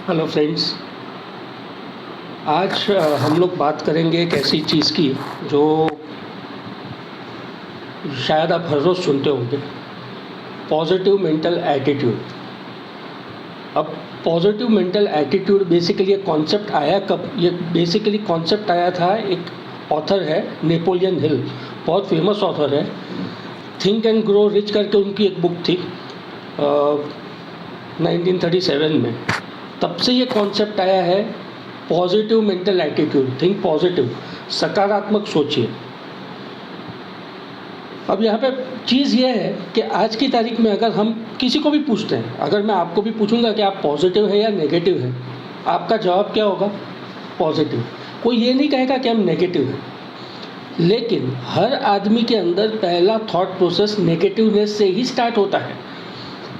Hello friends. आज हम लोग बात करेंगे एक ऐसी चीज़ की जो शायद आप हर रोज़ सुनते होंगे, पॉजिटिव मेंटल एटीट्यूड। अब पॉजिटिव मेंटल एटीट्यूड बेसिकली ये कॉन्सेप्ट आया कब? ये बेसिकली कॉन्सेप्ट आया था, एक ऑथर है नेपोलियन हिल, बहुत फेमस ऑथर है। थिंक एंड ग्रो रिच करके उनकी एक बुक थी 1937 में। तब से ये कॉन्सेप्ट आया है positive mental attitude, think positive, सकारात्मक सोचिए। अब यहाँ पे चीज़ ये है कि आज की तारीख में अगर हम किसी को भी पूछते हैं, अगर मैं आपको भी पूछूंगा कि आप पॉजिटिव है या नेगेटिव है, आपका जवाब क्या होगा? पॉजिटिव। कोई ये नहीं कहेगा कि हम नेगेटिव हैं। लेकिन हर आदमी के अंदर पहला थॉट प्रोसेस नेगेटिवनेस से ही स्टार्ट होता है।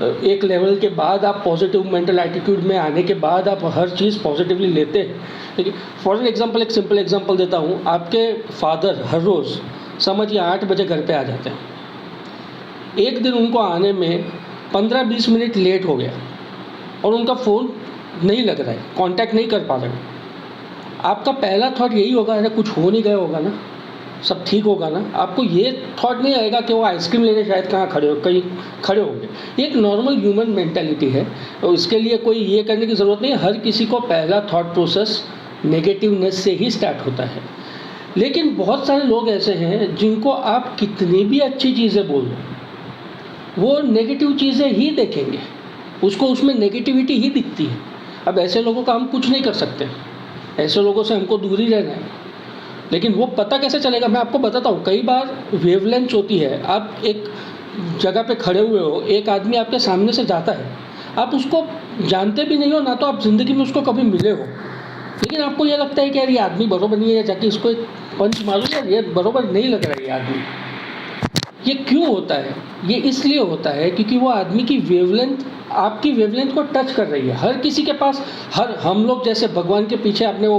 एक लेवल के बाद आप पॉजिटिव मेंटल एटीट्यूड में आने के बाद आप हर चीज़ पॉजिटिवली लेते हैं। लेकिन फॉर एग्जांपल, एक सिंपल एग्जांपल देता हूँ। आपके फादर हर रोज़ समझिए 8 बजे घर पे आ जाते हैं। एक दिन उनको आने में 15-20 मिनट लेट हो गया और उनका फ़ोन नहीं लग रहा है, कांटेक्ट नहीं कर पा रहे हैं। आपका पहला थॉट यही होगा, अरे कुछ हो नहीं गया होगा ना, सब ठीक होगा ना। आपको ये थॉट नहीं आएगा कि वो आइसक्रीम लेने शायद कहीं खड़े होंगे। ये एक नॉर्मल ह्यूमन मेंटालिटी है, तो इसके लिए कोई ये करने की ज़रूरत नहीं है। हर किसी को पहला थॉट प्रोसेस नेगेटिवनेस से ही स्टार्ट होता है। लेकिन बहुत सारे लोग ऐसे हैं जिनको आप कितनी भी अच्छी चीज़ें बोल दो, वो नेगेटिव चीज़ें ही देखेंगे, उसको उसमें नेगेटिविटी ही दिखती है। अब ऐसे लोगों का हम कुछ नहीं कर सकते, ऐसे लोगों से हमको दूर ही रहना है। लेकिन वो पता कैसे चलेगा? मैं आपको बताता हूँ। कई बार वेवलेंथ होती है। आप एक जगह पे खड़े हुए हो, एक आदमी आपके सामने से जाता है, आप उसको जानते भी नहीं हो, ना तो आप ज़िंदगी में उसको कभी मिले हो, लेकिन आपको ये लगता है कि यार ये आदमी बरोबर नहीं है, जाके इसको एक पंच मारूं, यार ये बरोबर नहीं लग रहा है ये आदमी। ये क्यों होता है? ये इसलिए होता है क्योंकि वो आदमी की वेवलेंथ आपकी वेवलेंथ को टच कर रही है। हर किसी के पास, हर हम लोग जैसे भगवान के पीछे, आपने वो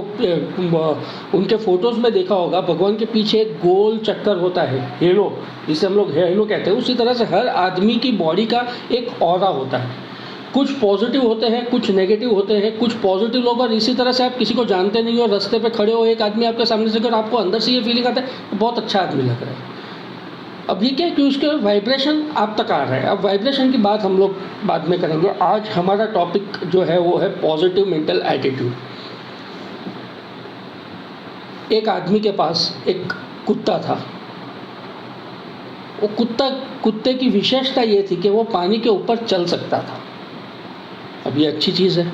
उनके फोटोज़ में देखा होगा, भगवान के पीछे एक गोल चक्कर होता है, हेलो, जिसे हम लोग हेलो कहते हैं। उसी तरह से हर आदमी की बॉडी का एक ऑरा होता है। कुछ पॉजिटिव होते हैं, कुछ नेगेटिव होते हैं। कुछ पॉजिटिव लोग, और इसी तरह से आप किसी को जानते नहीं हो, रास्ते पे खड़े हो, एक आदमी आपके सामने से गया, आपको अंदर से ये फीलिंग आता है बहुत अच्छा आदमी लग रहा है। अब ये क्या है कि उसके वाइब्रेशन आप तक आ रहा है। अब वाइब्रेशन की बात हम लोग बाद में करेंगे। आज हमारा टॉपिक जो है वो है पॉजिटिव मेंटल एटीट्यूड। एक आदमी के पास एक कुत्ता था। वो कुत्ते की विशेषता ये थी कि वो पानी के ऊपर चल सकता था। अब ये अच्छी चीज़ है,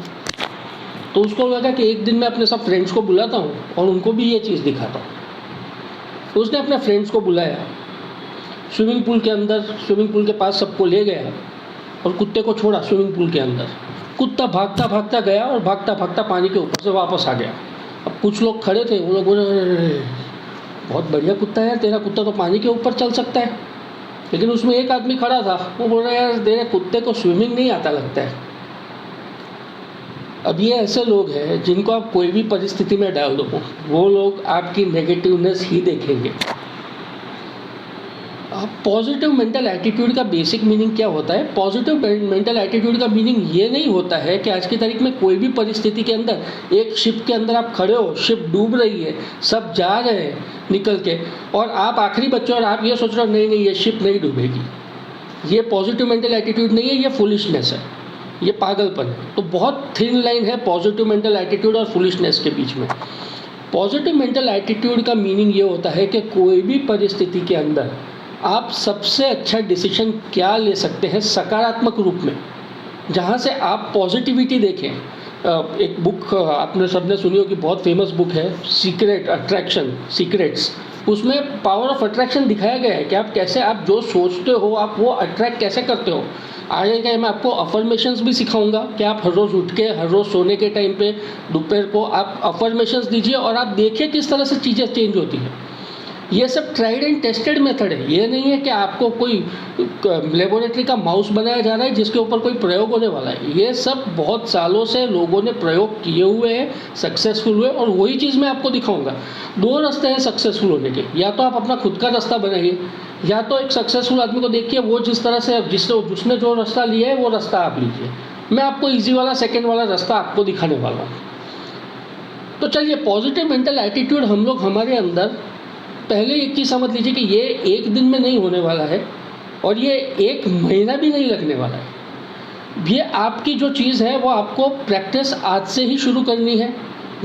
तो उसको लगा कि एक दिन मैं अपने सब फ्रेंड्स को बुलाता हूँ और उनको भी ये चीज़ दिखाता हूँ। तो उसने अपने फ्रेंड्स को बुलाया, स्विमिंग पूल के अंदर, स्विमिंग पूल के पास सबको ले गया और कुत्ते को छोड़ा स्विमिंग पूल के अंदर। कुत्ता भागता भागता गया और भागता भागता पानी के ऊपर से वापस आ गया। अब कुछ लोग खड़े थे, वो लोग बोले अरे बहुत बढ़िया कुत्ता है यार, तेरा कुत्ता तो पानी के ऊपर चल सकता है। लेकिन उसमें एक आदमी खड़ा था, वो बोल रहा है यार तेरे कुत्ते को स्विमिंग नहीं आता लगता है। अब ये ऐसे लोग हैं जिनको आप कोई भी परिस्थिति में डाल दो, वो लोग आपकी नेगेटिवनेस ही देखेंगे। पॉजिटिव मेंटल एटीट्यूड का बेसिक मीनिंग क्या होता है? पॉजिटिव मेंटल एटीट्यूड का मीनिंग ये नहीं होता है कि आज की तारीख में कोई भी परिस्थिति के अंदर, एक शिप के अंदर आप खड़े हो, शिप डूब रही है, सब जा रहे हैं निकल के, और आप आखिरी बच्चे और आप ये सोच रहे हो नहीं नहीं ये शिप नहीं डूबेगी। ये पॉजिटिव मेंटल एटीट्यूड नहीं है, ये फुलिशनेस है, ये पागलपन है। तो बहुत थिन लाइन है पॉजिटिव मेंटल एटीट्यूड और फुलिशनेस के बीच में। पॉजिटिव मेंटल एटीट्यूड का मीनिंग ये होता है कि कोई भी परिस्थिति के अंदर आप सबसे अच्छा डिसीजन क्या ले सकते हैं सकारात्मक रूप में, जहाँ से आप पॉजिटिविटी देखें। एक बुक आपने सबने सुनी होगी, बहुत फेमस बुक है, सीक्रेट्स। उसमें पावर ऑफ अट्रैक्शन दिखाया गया है कि आप कैसे, आप जो सोचते हो आप वो अट्रैक्ट कैसे करते हो। आगे क्या मैं आपको अफर्मेशंस भी सिखाऊंगा कि आप हर रोज़ उठ के, हर रोज़ सोने के टाइम पे, दोपहर को आप अफर्मेशंस दीजिए और आप देखिए किस तरह से चीज़ें चेंज होती हैं। ये सब ट्राइड एंड टेस्टेड मेथड है। ये नहीं है कि आपको कोई लेबोरेटरी का माउस बनाया जा रहा है जिसके ऊपर कोई प्रयोग होने वाला है। ये सब बहुत सालों से लोगों ने प्रयोग किए हुए हैं, सक्सेसफुल हुए, और वही चीज़ मैं आपको दिखाऊंगा। दो रास्ते हैं सक्सेसफुल होने के, या तो आप अपना खुद का रास्ता बनाइए, या तो एक सक्सेसफुल आदमी को देखिए, वो जिस तरह से जिसने जो रास्ता लिया है वो रास्ता आप लीजिए। मैं आपको इजी वाला सेकंड वाला रास्ता आपको दिखाने वाला हूँ। तो चलिए, पॉजिटिव मेंटल एटीट्यूड हम लोग हमारे अंदर पहले एक चीज़ समझ लीजिए कि ये एक दिन में नहीं होने वाला है और ये एक महीना भी नहीं लगने वाला है। ये आपकी जो चीज़ है वो आपको प्रैक्टिस आज से ही शुरू करनी है।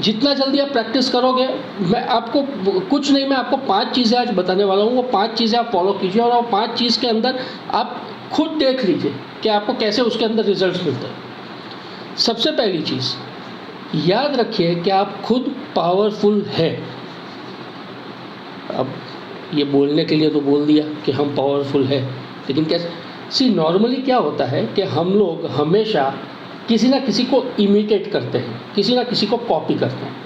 जितना जल्दी आप प्रैक्टिस करोगे, मैं आपको कुछ नहीं, मैं आपको 5 चीज़ें आज बताने वाला हूँ। वो 5 चीज़ें आप फॉलो कीजिए और वो 5 चीज़ के अंदर आप खुद देख लीजिए कि आपको कैसे उसके अंदर रिजल्ट्स मिलते हैं। सबसे पहली चीज़ याद रखिए कि आप खुद पावरफुल है। अब ये बोलने के लिए तो बोल दिया कि हम पावरफुल है, लेकिन कैसे? नॉर्मली क्या होता है कि हम लोग हमेशा किसी ना किसी को इमिटेट करते हैं, किसी ना किसी को कॉपी करते हैं।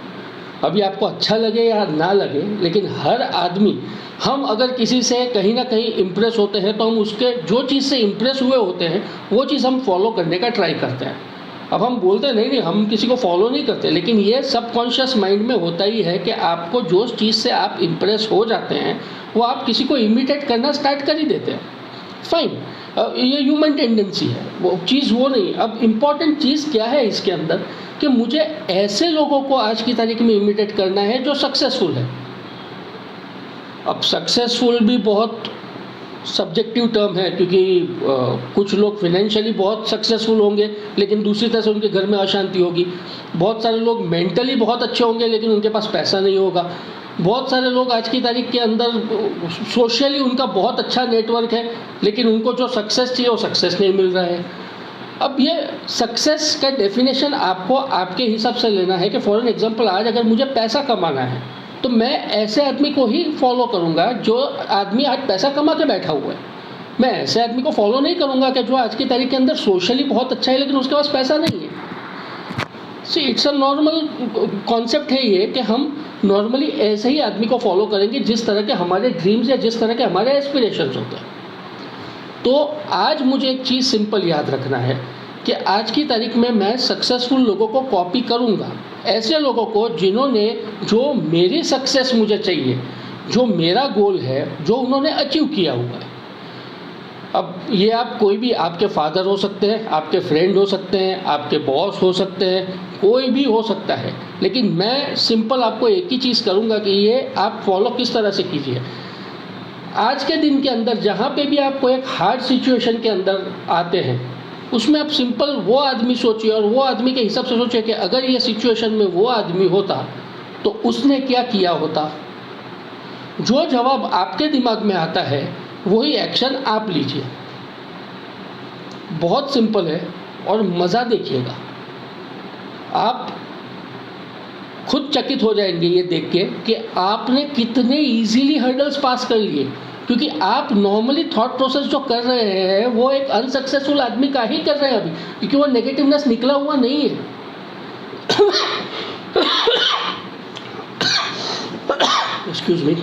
अभी आपको अच्छा लगे या ना लगे, लेकिन हर आदमी, हम अगर किसी से कहीं ना कहीं इम्प्रेस होते हैं तो हम उसके जो चीज़ से इम्प्रेस हुए होते हैं वो चीज़ हम फॉलो करने का ट्राई करते हैं। अब हम बोलते नहीं, हम किसी को फॉलो नहीं करते, लेकिन ये सबकॉन्शियस माइंड में होता ही है कि आपको जो चीज़ से आप इम्प्रेस हो जाते हैं वो आप किसी को इमिटेट करना स्टार्ट कर ही देते हैं। फाइन, ये ह्यूमन टेंडेंसी है, वो चीज़ वो नहीं। अब इम्पॉर्टेंट चीज़ क्या है इसके अंदर कि मुझे ऐसे लोगों को आज की तारीख में इमिटेट करना है जो सक्सेसफुल है। अब सक्सेसफुल भी बहुत सब्जेक्टिव टर्म है, क्योंकि कुछ लोग फिनेंशियली बहुत सक्सेसफुल होंगे लेकिन दूसरी तरह से उनके घर में अशांति होगी। बहुत सारे लोग मेंटली बहुत अच्छे होंगे लेकिन उनके पास पैसा नहीं होगा। बहुत सारे लोग आज की तारीख के अंदर सोशली उनका बहुत अच्छा नेटवर्क है लेकिन उनको जो सक्सेस चाहिए वो सक्सेस नहीं मिल रहा है। अब ये सक्सेस का डेफिनेशन आपको आपके हिसाब से लेना है कि फॉर एन एग्जांपल, आज अगर मुझे पैसा कमाना है तो मैं ऐसे आदमी को ही फॉलो करूंगा जो आदमी आज पैसा कमा के बैठा हुआ है। मैं ऐसे आदमी को फॉलो नहीं करूंगा कि जो आज की तारीख के अंदर सोशली बहुत अच्छा है लेकिन उसके पास पैसा नहीं है। इट्स अ नॉर्मल कॉन्सेप्ट है ये कि हम नॉर्मली ऐसे ही आदमी को फॉलो करेंगे जिस तरह के हमारे ड्रीम्स या जिस तरह के हमारे एस्पिरेशंस होते हैं। तो आज मुझे एक चीज़ सिंपल याद रखना है कि आज की तारीख में मैं सक्सेसफुल लोगों को कॉपी करूंगा, ऐसे लोगों को जिन्होंने जो मेरी सक्सेस मुझे चाहिए, जो मेरा गोल है, जो उन्होंने अचीव किया हुआ है। अब ये आप कोई भी, आपके फादर हो सकते हैं, आपके फ्रेंड हो सकते हैं, आपके बॉस हो सकते हैं, कोई भी हो सकता है, लेकिन मैं सिंपल आपको एक ही चीज़ करूँगा कि ये आप फॉलो किस तरह से कीजिए। आज के दिन के अंदर जहाँ पे भी आपको एक हार्ड सिचुएशन के अंदर आते हैं, उसमें आप सिंपल वो आदमी सोचिए और वो आदमी के हिसाब से सोचिए कि अगर ये सिचुएशन में वो आदमी होता तो उसने क्या किया होता। जो जवाब आपके दिमाग में आता है वही एक्शन आप लीजिए। बहुत सिंपल है और मज़ा देखिएगा, आप खुद चकित हो जाएंगे ये देख के कि आपने कितने इजीली हर्डल्स पास कर लिए। क्योंकि आप नॉर्मली थॉट प्रोसेस जो कर रहे हैं वो एक अनसक्सेसफुल आदमी का ही कर रहे हैं अभी, क्योंकि वो नेगेटिवनेस निकला हुआ नहीं है। Excuse me.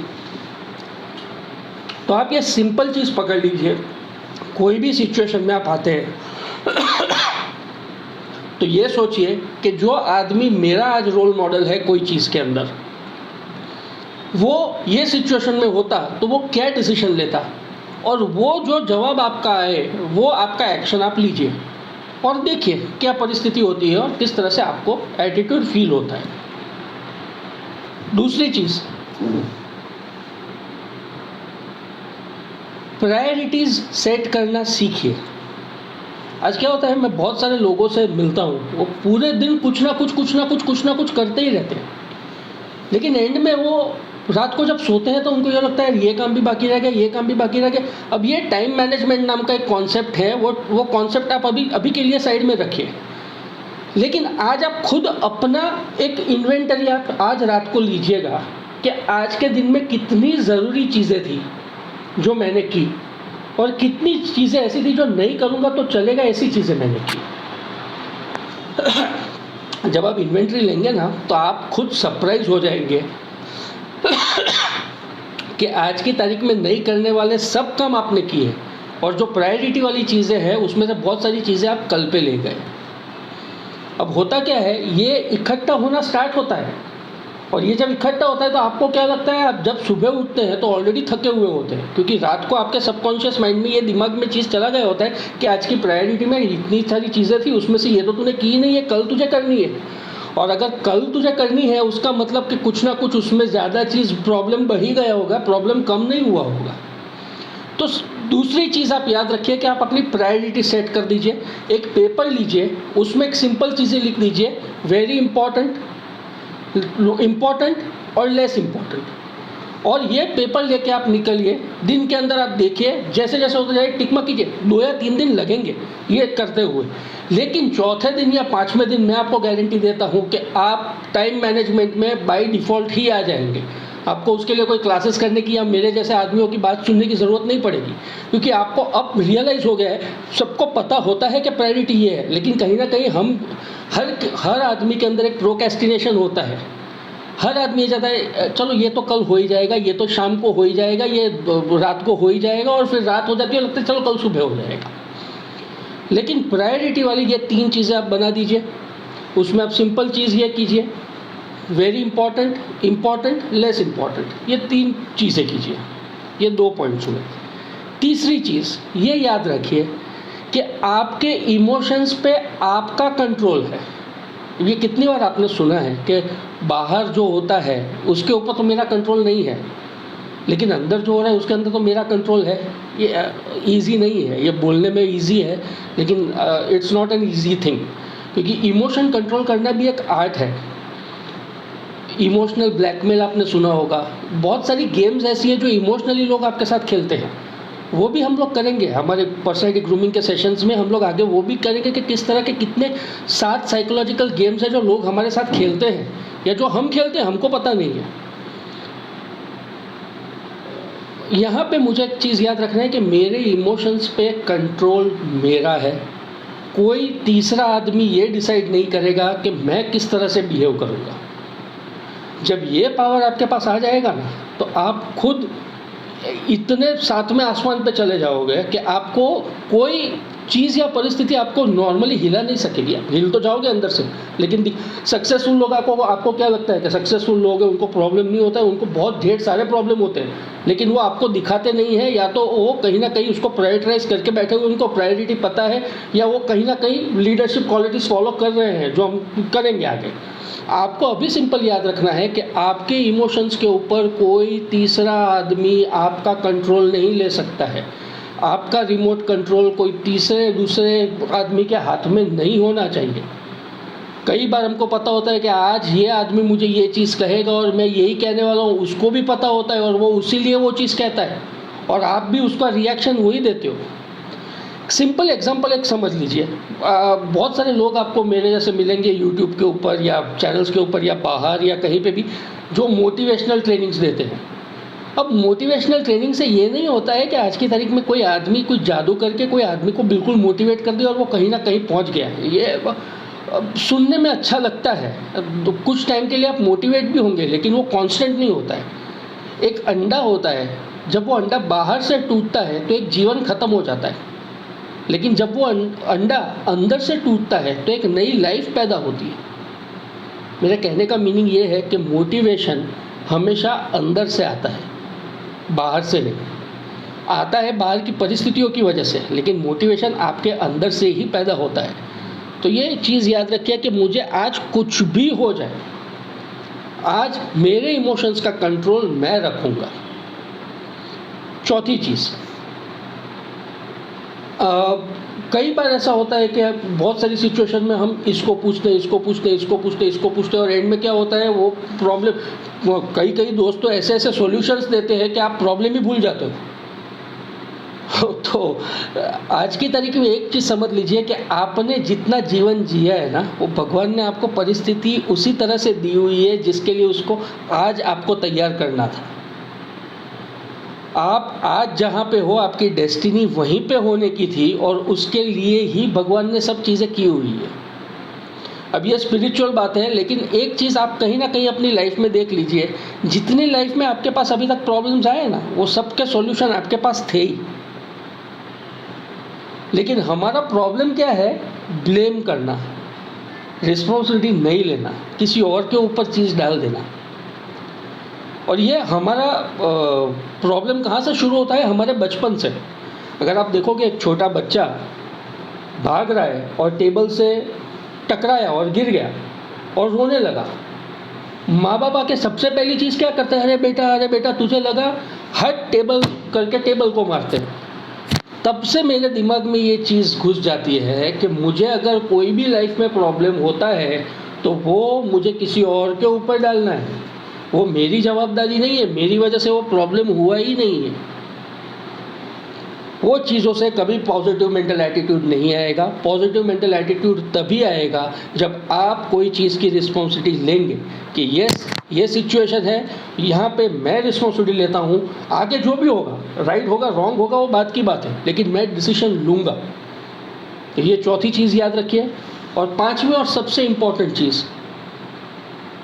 तो आप ये सिंपल चीज़ पकड़ लीजिए, कोई भी सिचुएशन में आप आते हैं तो ये सोचिए कि जो आदमी मेरा आज रोल मॉडल है कोई चीज़ के अंदर, वो ये सिचुएशन में होता तो वो क्या डिसीजन लेता, और वो जो जवाब आपका आए वो आपका एक्शन आप लीजिए और देखिए क्या परिस्थिति होती है और किस तरह से आपको एटीट्यूड फील होता है। दूसरी चीज़, प्रायोरिटीज़ सेट करना सीखिए। आज क्या होता है, मैं बहुत सारे लोगों से मिलता हूँ, वो पूरे दिन कुछ ना कुछ करते ही रहते हैं, लेकिन एंड में वो रात को जब सोते हैं तो उनको ये लगता है ये काम भी बाकी रह गया, ये काम भी बाकी रह गया। अब ये टाइम मैनेजमेंट नाम का एक कॉन्सेप्ट है, वो कॉन्सेप्ट आप अभी के लिए साइड में रखिए, लेकिन आज आप खुद अपना एक इन्वेंटरी आप आज रात को लीजिएगा कि आज के दिन में कितनी ज़रूरी चीज़ें थी जो मैंने की और कितनी चीज़ें ऐसी थी जो नहीं करूँगा तो चलेगा, ऐसी चीज़ें मैंने की। जब आप इन्वेंटरी लेंगे ना तो आप खुद सरप्राइज हो जाएंगे कि आज की तारीख में नहीं करने वाले सब काम आपने किए और जो प्रायोरिटी वाली चीज़ें हैं उसमें से बहुत सारी चीज़ें आप कल पे ले गए। अब होता क्या है, ये इकट्ठा होना स्टार्ट होता है और ये जब इकट्ठा होता है तो आपको क्या लगता है, आप जब सुबह उठते हैं तो ऑलरेडी थके हुए होते हैं, क्योंकि रात को आपके सबकॉन्शियस माइंड में ये दिमाग में चीज़ चला गया होता है कि आज की प्रायोरिटी में इतनी सारी चीज़ें थी, उसमें से ये तो तूने की नहीं है, कल तुझे करनी है। और अगर कल तुझे करनी है उसका मतलब कि कुछ ना कुछ उसमें ज़्यादा चीज़ प्रॉब्लम बढ़ ही गया होगा, प्रॉब्लम कम नहीं हुआ होगा। तो दूसरी चीज़ आप याद रखिए कि आप अपनी प्रायोरिटी सेट कर दीजिए। एक पेपर लीजिए, उसमें एक सिंपल चीज़ें लिख दीजिए, वेरी इंपॉर्टेंट, इम्पॉर्टेंट और लेस इम्पॉर्टेंट। और ये पेपर लेके आप निकलिए, दिन के अंदर आप देखिए जैसे जैसे होता जाए टिक मार्क कीजिए। 2 या 3 दिन लगेंगे ये करते हुए, लेकिन चौथे दिन या 5वें दिन मैं आपको गारंटी देता हूँ कि आप टाइम मैनेजमेंट में बाय डिफ़ॉल्ट ही आ जाएंगे। आपको उसके लिए कोई क्लासेस करने की या मेरे जैसे आदमियों की बात सुनने की ज़रूरत नहीं पड़ेगी, क्योंकि आपको अब रियलाइज़ हो गया है, सबको पता होता है कि प्रायोरिटी ये है, लेकिन कहीं ना कहीं हम हर आदमी के अंदर एक प्रोक्रेस्टिनेशन होता है। हर आदमी ये चाहता है चलो ये तो कल हो ही जाएगा, ये तो शाम को हो ही जाएगा, ये रात को हो ही जाएगा, और फिर रात हो जाती है लगता है चलो कल सुबह हो जाएगा। लेकिन प्रायोरिटी वाली ये 3 चीज़ें आप बना दीजिए। उसमें आप सिंपल चीज़ ये कीजिए, very important, important, less important, ये 3 चीज़ें कीजिए। ये 2 पॉइंट्स हुए। तीसरी चीज़ ये याद रखिए कि आपके इमोशंस पे आपका कंट्रोल है। ये कितनी बार आपने सुना है कि बाहर जो होता है उसके ऊपर तो मेरा कंट्रोल नहीं है, लेकिन अंदर जो हो रहा है उसके अंदर तो मेरा कंट्रोल है। ये ईजी नहीं है, ये बोलने में ईजी है, लेकिन it's not an easy thing, क्योंकि इमोशन कंट्रोल करना भी एक आर्ट है। इमोशनल ब्लैकमेल आपने सुना होगा, बहुत सारी गेम्स ऐसी हैं जो इमोशनली लोग आपके साथ खेलते हैं, वो भी हम लोग करेंगे हमारे पर्सनैलिटी ग्रूमिंग के सेशंस में। हम लोग आगे वो भी करेंगे कि किस तरह के कितने 7 साइकोलॉजिकल गेम्स हैं जो लोग हमारे साथ खेलते हैं, या जो हम खेलते हैं हमको पता नहीं है। यहाँ पे मुझे एक चीज़ याद रखना है कि मेरे इमोशंस पे कंट्रोल मेरा है। कोई तीसरा आदमी ये डिसाइड नहीं करेगा कि मैं किस तरह से बिहेव करूँगा। जब ये पावर आपके पास आ जाएगा ना, तो आप खुद इतने 7वें आसमान पे चले जाओगे कि आपको कोई चीज़ या परिस्थिति आपको नॉर्मली हिला नहीं सकेगी। आप हिल तो जाओगे अंदर से, लेकिन सक्सेसफुल लोग आपको क्या लगता है कि सक्सेसफुल लोग हैं उनको प्रॉब्लम नहीं होता है? उनको बहुत ढेर सारे प्रॉब्लम होते हैं, लेकिन वो आपको दिखाते नहीं हैं। या तो वो कहीं ना कहीं उसको प्रायोरिटाइज करके बैठे हुए, उनको प्रायोरिटी पता है, या वो कहीं ना कहीं लीडरशिप क्वालिटीज़ फॉलो कर रहे हैं जो हम करेंगे आगे। आपको अभी सिंपल याद रखना है कि आपके इमोशंस के ऊपर कोई तीसरा आदमी आपका कंट्रोल नहीं ले सकता है। आपका रिमोट कंट्रोल कोई दूसरे आदमी के हाथ में नहीं होना चाहिए। कई बार हमको पता होता है कि आज ये आदमी मुझे ये चीज़ कहेगा और मैं यही कहने वाला हूँ, उसको भी पता होता है और वो उसीलिए वो चीज़ कहता है, और आप भी उसका रिएक्शन वही देते हो। सिंपल एग्जांपल एक समझ लीजिए, बहुत सारे लोग आपको मेरे जैसे मिलेंगे यूट्यूब के ऊपर या चैनल्स के ऊपर या बाहर या कहीं पे भी, जो मोटिवेशनल ट्रेनिंग्स देते हैं। अब मोटिवेशनल ट्रेनिंग से ये नहीं होता है कि आज की तारीख में कोई आदमी कुछ जादू करके कोई आदमी को बिल्कुल मोटिवेट कर दे और वो कहीं ना कहीं पहुंच गया है। ये सुनने में अच्छा लगता है, तो कुछ टाइम के लिए आप मोटिवेट भी होंगे, लेकिन वो कांस्टेंट नहीं होता है। एक अंडा होता है, जब वो अंडा बाहर से टूटता है तो एक जीवन खत्म हो जाता है, लेकिन जब वो अंडा अंदर से टूटता है तो एक नई लाइफ पैदा होती है। मेरे कहने का मीनिंग ये है कि मोटिवेशन हमेशा अंदर से आता है, बाहर से नहीं। आता है बाहर की परिस्थितियों की वजह से, लेकिन मोटिवेशन आपके अंदर से ही पैदा होता है। तो ये चीज़ याद रखिए कि मुझे आज कुछ भी हो जाए, आज मेरे इमोशंस का कंट्रोल मैं रखूँगा। चौथी चीज़, कई बार ऐसा होता है कि बहुत सारी सिचुएशन में हम इसको पूछते हैं और एंड में क्या होता है, वो प्रॉब्लम, कई दोस्त तो ऐसे सॉल्यूशंस देते हैं कि आप प्रॉब्लम ही भूल जाते हो। तो आज की तारीख में एक चीज़ समझ लीजिए कि आपने जितना जीवन जिया है ना, वो भगवान ने आपको परिस्थिति उसी तरह से दी हुई है जिसके लिए उसको आज आपको तैयार करना था। आप आज जहाँ पे हो, आपकी डेस्टिनी वहीं पे होने की थी, और उसके लिए ही भगवान ने सब चीज़ें की हुई है। अब ये स्पिरिचुअल बात है, लेकिन एक चीज़ आप कहीं ना कहीं अपनी लाइफ में देख लीजिए, जितनी लाइफ में आपके पास अभी तक प्रॉब्लम्स आए ना, वो सबके सॉल्यूशन आपके पास थे ही। लेकिन हमारा प्रॉब्लम क्या है? ब्लेम करना, रिस्पॉन्सिबिलिटी नहीं लेना, किसी और के ऊपर चीज़ डाल देना। और ये हमारा प्रॉब्लम कहाँ से शुरू होता है? हमारे बचपन से। अगर आप देखोगे एक छोटा बच्चा भाग रहा है और टेबल से टकराया और गिर गया और रोने लगा, माँ बाप आके सबसे पहली चीज़ क्या करते हैं? अरे बेटा तुझे लगा, हट, टेबल करके टेबल को मारते हैं। तब से मेरे दिमाग में ये चीज़ घुस जाती है कि मुझे अगर कोई भी लाइफ में प्रॉब्लम होता है तो वो मुझे किसी और के ऊपर डालना है, वो मेरी जवाबदारी नहीं है, मेरी वजह से वो प्रॉब्लम हुआ ही नहीं है। वो चीज़ों से कभी पॉजिटिव मेंटल एटीट्यूड नहीं आएगा। पॉजिटिव मेंटल एटीट्यूड तभी आएगा जब आप कोई चीज़ की रिस्पॉन्सिबिलिटी लेंगे कि ये सिचुएशन है, यहाँ पे मैं रिस्पॉन्सिबिलिटी लेता हूँ, आगे जो भी होगा, राइट होगा रॉन्ग होगा वो बात की बात है, लेकिन मैं डिसीजन लूँगा। तो ये चौथी चीज़ याद रखिए। और पांचवी और सबसे इम्पॉर्टेंट चीज़,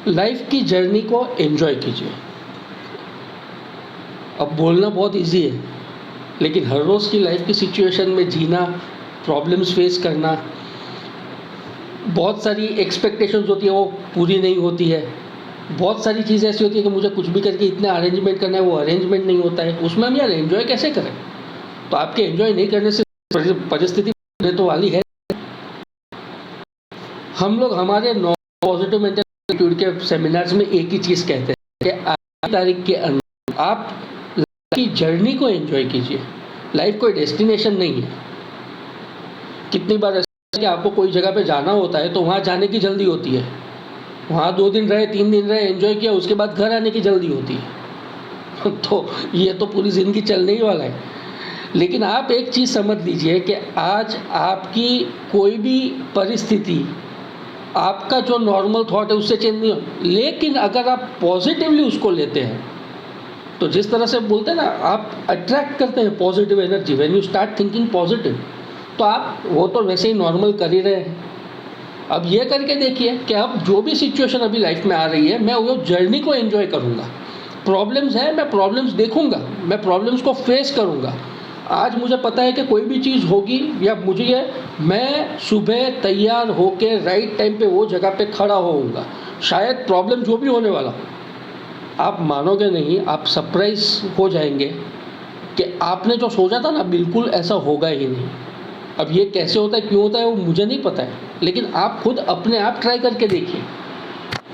लाइफ की जर्नी को एंजॉय कीजिए। अब बोलना बहुत इजी है, लेकिन हर रोज़ की लाइफ की सिचुएशन में जीना, प्रॉब्लम्स फेस करना, बहुत सारी एक्सपेक्टेशंस होती है वो पूरी नहीं होती है, बहुत सारी चीज़ें ऐसी होती है कि मुझे कुछ भी करके इतना अरेंजमेंट करना है, वो अरेंजमेंट नहीं होता है। उसमें हम यार एंजॉय कैसे करें? तो आपके एंजॉय नहीं करने से परिस्थिति तो वाली है। हम लोग हमारे पॉजिटिव मेंटल एटीट्यूड के सेमिनार्स में एक ही चीज़ कहते हैं कि आज की तारीख के अंदर आप लाइफ की जर्नी को एंजॉय कीजिए। लाइफ कोई डेस्टिनेशन नहीं है। कितनी बार ऐसा कि आपको कोई जगह पे जाना होता है तो वहाँ जाने की जल्दी होती है, वहाँ 2 दिन रहे, 3 दिन रहे, एंजॉय किया, उसके बाद घर आने की जल्दी होती है। तो ये तो पूरी ज़िंदगी चलने ही वाला है। लेकिन आप एक चीज़ समझ लीजिए कि आज आपकी कोई भी परिस्थिति, आपका जो नॉर्मल थॉट है उससे चेंज नहीं हो, लेकिन अगर आप पॉजिटिवली उसको लेते हैं तो जिस तरह से बोलते हैं ना, आप अट्रैक्ट करते हैं positive energy. When you start thinking positive, तो आप वो तो वैसे ही नॉर्मल कर ही रहे हैं। अब ये करके देखिए कि अब जो भी सिचुएशन अभी लाइफ में आ रही है, मैं वो जर्नी को एंजॉय करूँगा। प्रॉब्लम्स है, मैं प्रॉब्लम्स देखूँगा, मैं प्रॉब्लम्स को फेस करूँगा। आज मुझे पता है कि कोई भी चीज़ होगी या मुझे ये, मैं सुबह तैयार होके राइट टाइम पे वो जगह पे खड़ा होऊंगा। शायद प्रॉब्लम जो भी होने वाला, आप मानोगे नहीं, आप सरप्राइज हो जाएंगे कि आपने जो सोचा था ना, बिल्कुल ऐसा होगा ही नहीं। अब ये कैसे होता है, क्यों होता है, वो मुझे नहीं पता है, लेकिन आप खुद अपने आप ट्राई करके देखिए।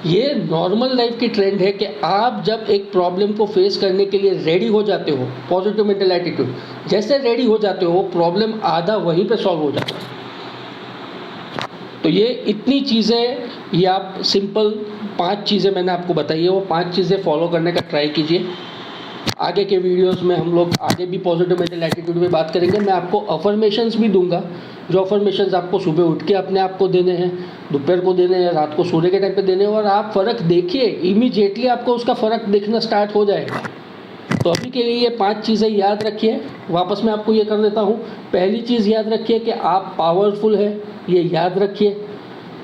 ये नॉर्मल लाइफ की ट्रेंड है कि आप जब एक प्रॉब्लम को फेस करने के लिए रेडी हो जाते हो, पॉजिटिव मेंटल एटीट्यूड, जैसे रेडी हो जाते हो, प्रॉब्लम आधा वहीं पे सॉल्व हो जाता है। तो ये इतनी चीज़ें, ये आप सिंपल 5 चीज़ें मैंने आपको बताई है, वो 5 चीज़ें फॉलो करने का ट्राई कीजिए। आगे के वीडियोस में हम लोग आगे भी पॉजिटिव मेंटल एटीट्यूड पे बात करेंगे। मैं आपको अफर्मेशंस भी दूंगा, जो अफर्मेशंस आपको सुबह उठ के अपने आप को देने हैं, दोपहर को देने हैं, रात को सोने के टाइम पे देने हैं, और आप फ़र्क देखिए, इमीडिएटली आपको उसका फ़र्क दिखना स्टार्ट हो जाएगा। तो अभी के लिए ये 5 चीज़ें याद रखिए। वापस मैं आपको ये कर देता हूँ। पहली चीज़ याद रखिए कि आप पावरफुल है, ये याद रखिए।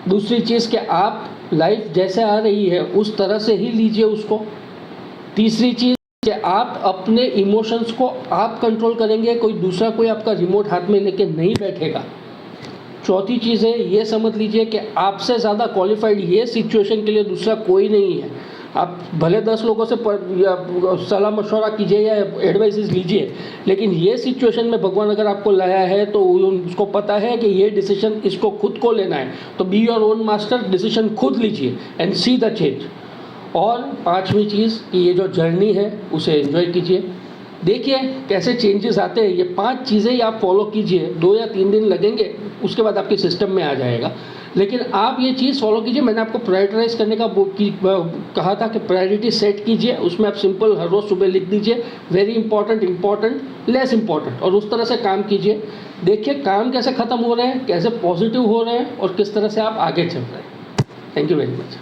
दूसरी चीज़ कि आप लाइफ जैसे आ रही है उस तरह से ही लीजिए उसको। तीसरी चीज़ कि आप अपने इमोशंस को आप कंट्रोल करेंगे, कोई दूसरा कोई आपका रिमोट हाथ में लेके नहीं बैठेगा। चौथी चीज़ है, ये समझ लीजिए कि आपसे ज़्यादा क्वालिफाइड ये सिचुएशन के लिए दूसरा कोई नहीं है। आप भले 10 लोगों से सलाह मशवरा कीजिए या एडवाइसेस लीजिए, लेकिन ये सिचुएशन में भगवान अगर आपको लाया है तो उसको पता है कि ये डिसीजन इसको खुद को लेना है। तो be your own master, decision खुद लीजिए एंड सी द चेंज। और 5वीं चीज़ कि ये जो जर्नी है उसे एंजॉय कीजिए, देखिए कैसे चेंजेस आते हैं। ये 5 चीज़ें ही आप फॉलो कीजिए, 2 या 3 दिन लगेंगे, उसके बाद आपके सिस्टम में आ जाएगा। लेकिन आप ये चीज़ फॉलो कीजिए। मैंने आपको प्रायोरिटाइज करने का कहा था कि प्रायोरिटी सेट कीजिए, उसमें आप सिंपल हर रोज़ सुबह लिख दीजिए very important, important, less important, और उस तरह से काम कीजिए। देखिए काम कैसे ख़त्म हो रहे हैं, कैसे पॉजिटिव हो रहे हैं और किस तरह से आप आगे चल रहे हैं। Thank you very much.